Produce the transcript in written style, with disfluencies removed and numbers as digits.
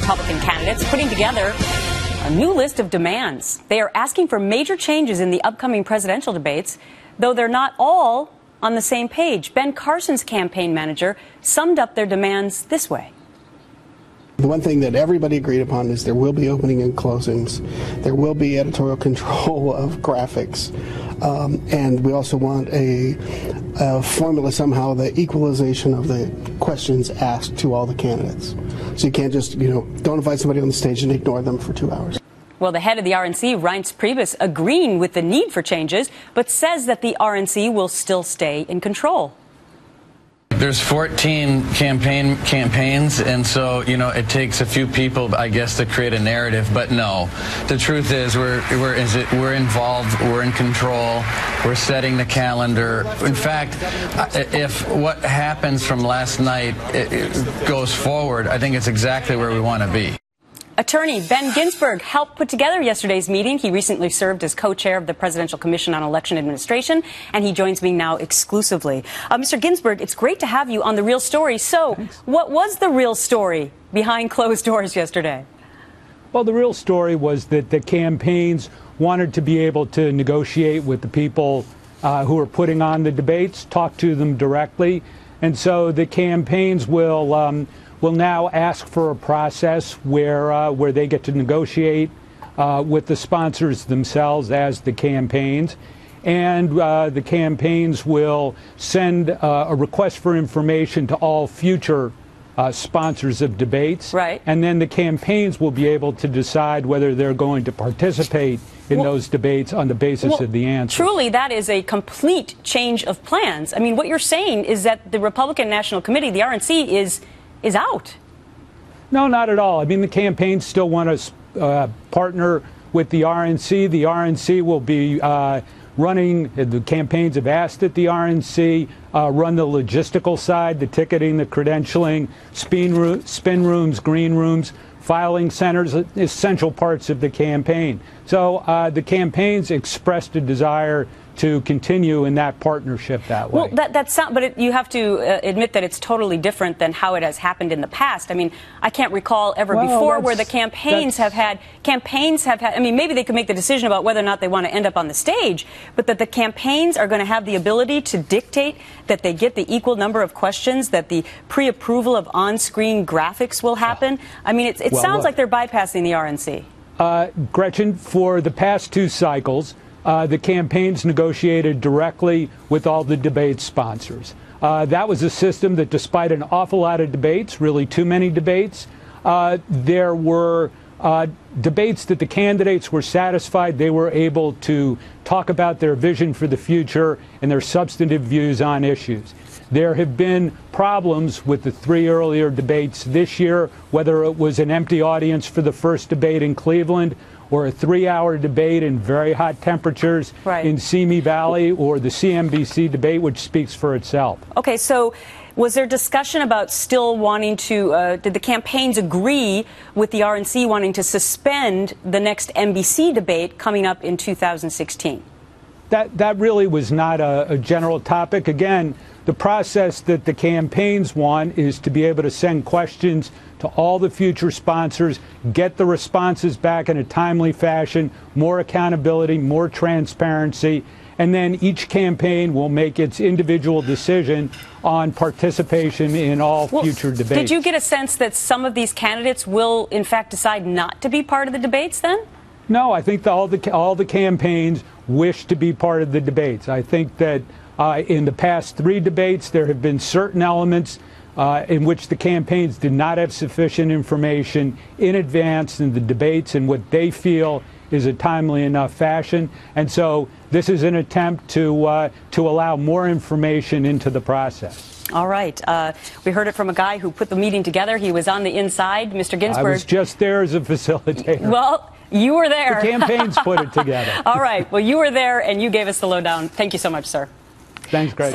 Republican candidates putting together a new list of demands. They are asking for major changes in the upcoming presidential debates, though they're not all on the same page. Ben Carlson's campaign manager summed up their demands this way. The one thing that everybody agreed upon is there will be opening and closings. There will be editorial control of graphics. And we also want a formula somehow, the equalization of the questions asked to all the candidates. So you can't just, don't invite somebody on the stage and ignore them for 2 hours. Well, the head of the RNC, Reince Priebus, agreeing with the need for changes, but says that the RNC will still stay in control. There's 14 campaigns, and so, it takes a few people, I guess, to create a narrative. But no, the truth is we're involved, we're in control, we're setting the calendar. In fact, if what happens from last night goes forward, I think it's exactly where we want to be. Attorney Ben Ginsberg helped put together yesterday's meeting. He recently served as co-chair of the Presidential Commission on Election Administration, and he joins me now exclusively. Mr. Ginsberg, it's great to have you on The Real Story. So, Thanks. What was the real story behind closed doors yesterday? Well, the real story was that the campaigns wanted to be able to negotiate with the people who are putting on the debates, talk to them directly, and so the campaigns will now ask for a process where they get to negotiate with the sponsors themselves as the campaigns. And the campaigns will send a request for information to all future sponsors of debates. Right. And then the campaigns will be able to decide whether they're going to participate in those debates on the basis of the answer. Truly, that is a complete change of plans. I mean, what you're saying is that the Republican National Committee, the RNC, is out. No, not at all. I mean, the campaigns still want to partner with the RNC. The RNC will be running, the campaigns have asked that the RNC run the logistical side, the ticketing, the credentialing, spin rooms, green rooms, filing centers, essential parts of the campaign. So the campaigns expressed a desire to continue in that partnership that way. Well, but you have to admit that it's totally different than how it has happened in the past. I mean, I can't recall ever before where the campaigns have had, I mean, maybe they could make the decision about whether or not they want to end up on the stage, but that the campaigns are going to have the ability to dictate that they get the equal number of questions, that the pre-approval of on-screen graphics will happen. I mean, it sounds like they're bypassing the RNC. Gretchen, for the past 2 cycles, the campaigns negotiated directly with all the debate sponsors. That was a system that, despite an awful lot of debates, really too many debates, there were debates that the candidates were satisfied they were able to talk about their vision for the future and their substantive views on issues. There have been problems with the 3 earlier debates this year, whether it was an empty audience for the first debate in Cleveland, or a 3-hour debate in very hot temperatures in Simi Valley, or the CNBC debate, which speaks for itself. Okay, so was there discussion about still wanting to, did the campaigns agree with the RNC wanting to suspend the next NBC debate coming up in 2016? That really was not a general topic. Again, the process that the campaigns want is to be able to send questions to all the future sponsors, get the responses back in a timely fashion, more accountability, more transparency, and then each campaign will make its individual decision on participation in all future debates. Did you get a sense that some of these candidates will, in fact, decide not to be part of the debates then? No, I think all the campaigns wish to be part of the debates. I think that in the past 3 debates, there have been certain elements in which the campaigns did not have sufficient information in advance in the debates in what they feel is a timely enough fashion. And so this is an attempt to allow more information into the process. All right. We heard it from a guy who put the meeting together. He was on the inside, Mr. Ginsberg. I was just there as a facilitator. Well, you were there. The campaigns put it together. All right. Well, you were there and you gave us the lowdown. Thank you so much, sir. Thanks, Gretchen.